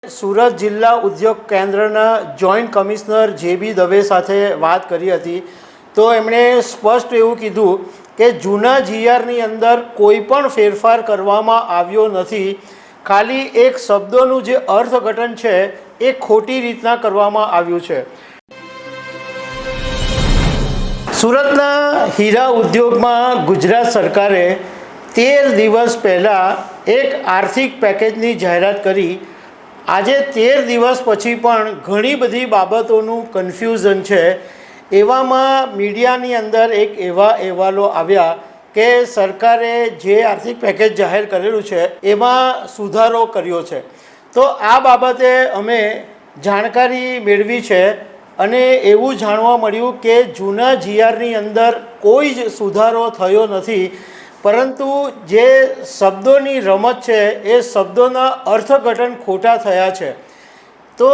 સુરત જિલ્લા ઉદ્યોગ કેન્દ્રના જોઈન્ટ કમિશનર જે.બી. દવે સાથે વાત કરી હતી તો એમણે સ્પષ્ટ એવું કીધું કે જૂના જીઆરની અંદર કોઈ પણ ફેરફાર કરવામાં આવ્યો નથી। ખાલી એક શબ્દોનું જે અર્થઘટન છે એ ખોટી રીતના કરવામાં આવ્યું છે। સુરતના હીરા ઉદ્યોગમાં ગુજરાત સરકારે 13 દિવસ પહેલાં એક આર્થિક પેકેજની જાહેરાત કરી। આજે 13 દિવસ પછી પણ ઘણી બધી બાબતોનું કન્ફ્યુઝન છે। એવામાં મીડિયાની અંદર એક એવા અહેવાલો આવ્યા કે સરકારે જે આર્થિક પેકેજ જાહેર કરેલું છે એમાં સુધારો કર્યો છે। તો આ બાબતે અમે જાણકારી મેળવી છે અને એવું જાણવા મળ્યું કે જૂના જીઆરની અંદર કોઈ જ સુધારો થયો નથી, પરંતુ જે શબ્દોની રમત છે એ શબ્દોના અર્થઘટન ખોટા થયા છે। તો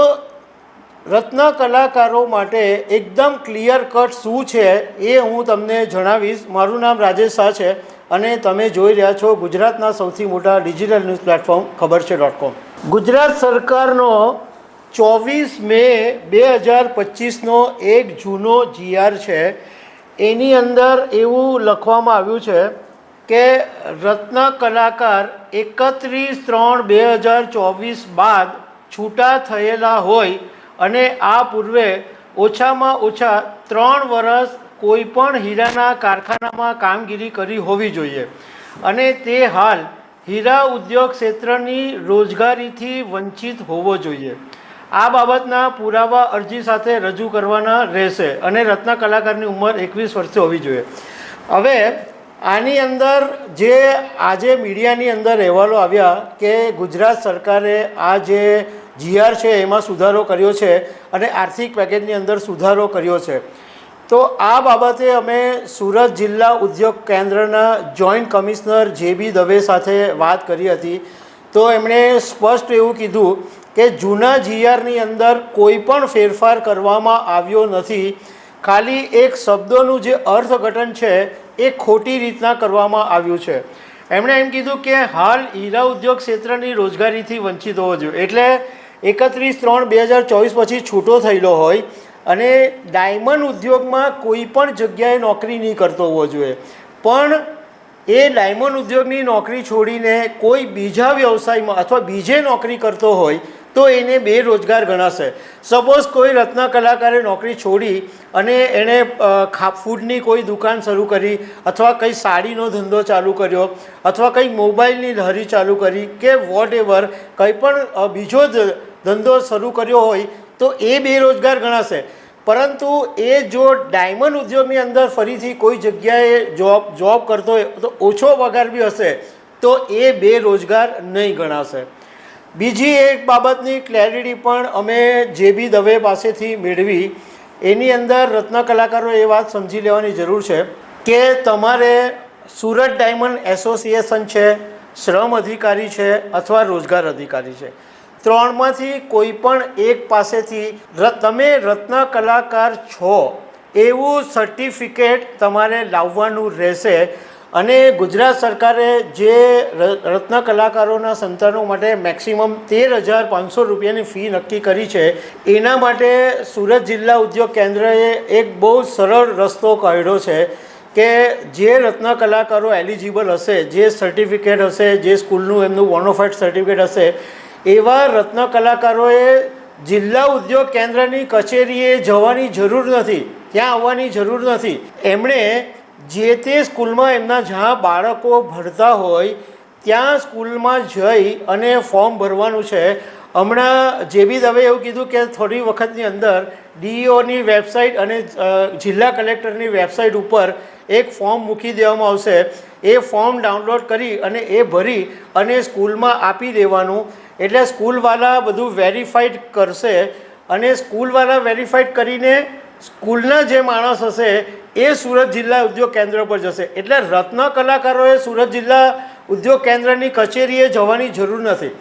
રત્ન કલાકારો માટે એકદમ ક્લિયર કટ શું છે એ હું તમને જણાવીશ। મારું નામ રાજેશ શાહ છે અને તમે જોઈ રહ્યા છો ગુજરાતના સૌથી મોટા ડિજિટલ ન્યૂઝ પ્લેટફોર્મ ખબરછે.com। ગુજરાત સરકારનો 24 મે 2025નો એક જૂનો જીઆર છે। એની અંદર એવું લખવામાં આવ્યું છે કે રત્ન કલાકાર 31/3/2024 બાદ છૂટા થયેલા હોય અને આ પૂર્વે ઓછામાં ઓછા 3 વર્ષ કોઈપણ હીરાના કારખાનામાં કામગીરી કરી હોવી જોઈએ અને તે હાલ હીરા ઉદ્યોગ ક્ષેત્રની રોજગારીથી વંચિત હોવો જોઈએ। આ બાબતના પુરાવા અરજી સાથે રજૂ કરવાના રહેશે અને રત્ન કલાકારની ઉંમર 21 વર્ષથી હોવી જોઈએ। હવે આની અંદર જે આજે મીડિયાની અંદર અહેવાલો આવ્યા કે ગુજરાત સરકારે આ જે જીઆર છે એમાં સુધારો કર્યો છે અને આર્થિક પેકેજની અંદર સુધારો કર્યો છે। તો આ બાબતે અમે સુરત જિલ્લા ઉદ્યોગ કેન્દ્રના જોઈન્ટ કમિશનર જે.બી. દવે સાથે વાત કરી હતી તો એમણે સ્પષ્ટ એવું કીધું કે જૂના જીઆરની અંદર કોઈ પણ ફેરફાર કરવામાં આવ્યો નથી। ખાલી એક શબ્દોનું જે અર્થઘટન છે એ ખોટી રીતના કરવામાં આવ્યું છે। એમણે એમ કીધું કે હાલ હીરા ઉદ્યોગ ક્ષેત્રની રોજગારીથી વંચિત હોવો જોઈએ, એટલે 31/3/2024 પછી છૂટો થયેલો હોય અને ડાયમંડ ઉદ્યોગમાં કોઈ પણ જગ્યાએ નોકરી નહીં કરતો હોવો જોઈએ, પણ એ ડાયમંડ ઉદ્યોગની નોકરી છોડીને કોઈ બીજા વ્યવસાયમાં અથવા બીજે નોકરી કરતો હોય તો એને બેરોજગાર ગણાશે। સપોઝ કોઈ રત્ન કલાકારે નોકરી છોડી અને એણે ફૂડની કોઈ દુકાન શરૂ કરી અથવા કંઈ સાડીનો ધંધો ચાલુ કર્યો અથવા કંઈ મોબાઈલની લહેરી ચાલુ કરી કે વોટ એવર કંઈ પણ બીજો ધંધો શરૂ કર્યો હોય તો એ બેરોજગાર ગણાશે। પરંતુ એ જો ડાયમંડ ઉદ્યોગની અંદર ફરીથી કોઈ જગ્યાએ જોબ કરતો હોય તો ઓછો પગાર બી હશે તો એ બેરોજગાર નહીં ગણાશે। બીજી એક બાબતની ક્લેરિટી પણ અમે જે.બી. દવે પાસેથી મેળવી। એની અંદર રત્ન કલાકારો એ વાત સમજી લેવાની જરૂર છે કે તમારે સુરત ડાયમંડ એસોસિએશન છે, શ્રમ અધિકારી છે અથવા રોજગાર અધિકારી છે, ત્રણમાંથી કોઈ પણ એક પાસેથી તમે રત્ન કલાકાર છો એવું સર્ટિફિકેટ તમારે લાવવાનું રહેશે। અને ગુજરાત સરકારે જે રત્ન કલાકારોના સંતાનો માટે મેક્સિમમ 13,500 રૂપિયાની ફી નક્કી કરી છે એના માટે સુરત જિલ્લા ઉદ્યોગ કેન્દ્રએ એક બહુ સરળ રસ્તો કાઢ્યો છે કે જે રત્ન કલાકારો એલિજિબલ હશે, જે સર્ટિફિકેટ હશે, જે સ્કૂલનું એમનું બોનોફાઇડ સર્ટિફિકેટ હશે, એવા રત્ન કલાકારોએ જિલ્લા ઉદ્યોગ કેન્દ્રની કચેરીએ જવાની જરૂર નથી, ત્યાં આવવાની જરૂર નથી। એમણે જે તે સ્કૂલમાં એમના જ્યાં બાળકો ભણતા હોય ત્યાં સ્કૂલમાં જઈ અને ફોર્મ ભરવાનું છે। હમણાં જે.બી. દવે એવું કીધું કે થોડી વખતની અંદર ડીઈઓની વેબસાઇટ અને જિલ્લા કલેક્ટરની વેબસાઇટ ઉપર એક ફોર્મ મૂકી દેવામાં આવશે। એ ફોર્મ ડાઉનલોડ કરી અને એ ભરી અને સ્કૂલમાં આપી દેવાનું, એટલે સ્કૂલવાળા બધું વેરીફાઈડ કરશે અને સ્કૂલવાળા વેરીફાઈડ કરીને સ્કૂલના જે માણસ હશે એ સુરત જિલ્લા ઉદ્યોગ કેન્દ્ર પર જશે। એટલે રત્ન કલાકારોએ સુરત જિલ્લા ઉદ્યોગ કેન્દ્રની કચેરીએ જવાની જરૂર નથી,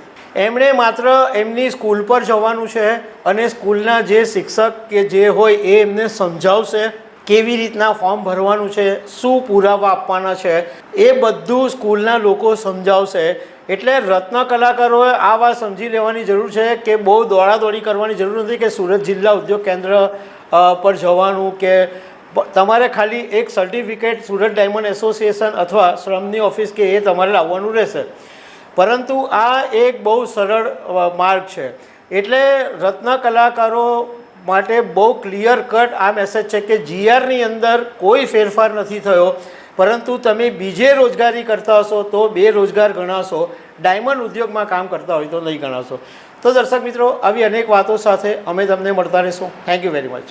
એમણે માત્ર એમની સ્કૂલ પર જવાનું છે અને સ્કૂલના જે શિક્ષક કે જે હોય એ એમને સમજાવશે કેવી રીતના ફોર્મ ભરવાનું છે, શું પુરાવા આપવાના છે, એ બધું સ્કૂલના લોકો સમજાવશે। એટલે રત્ન કલાકારોએ આ વાત સમજી લેવાની જરૂર છે કે બહુ દોડાદોડી કરવાની જરૂર નથી કે સુરત જિલ્લા ઉદ્યોગ કેન્દ્ર પર જવાનું કે તમારે ખાલી એક સર્ટિફિકેટ સુરત ડાયમંડ એસોસિએશન અથવા શ્રમની ઓફિસ કે એ તમારે લાવવાનું રહેશે. પરંતુ આ એક બહુ સરળ માર્ગ છે. એટલે રત્ન કલાકારો માટે બહુ ક્લિયર કટ આ મેસેજ છે કે જીઆરની અંદર કોઈ ફેરફાર નથી થયો, પરંતુ તમે બીજે રોજગારી કરતા હશો તો બેરોજગાર ગણાશો, ડાયમંડ ઉદ્યોગમાં કામ કરતા હોય તો નહીં ગણાશો. તો દર્શક મિત્રો, આવી અનેક વાતો સાથે અમે તમને મળતા રહીશું. Thank you very much.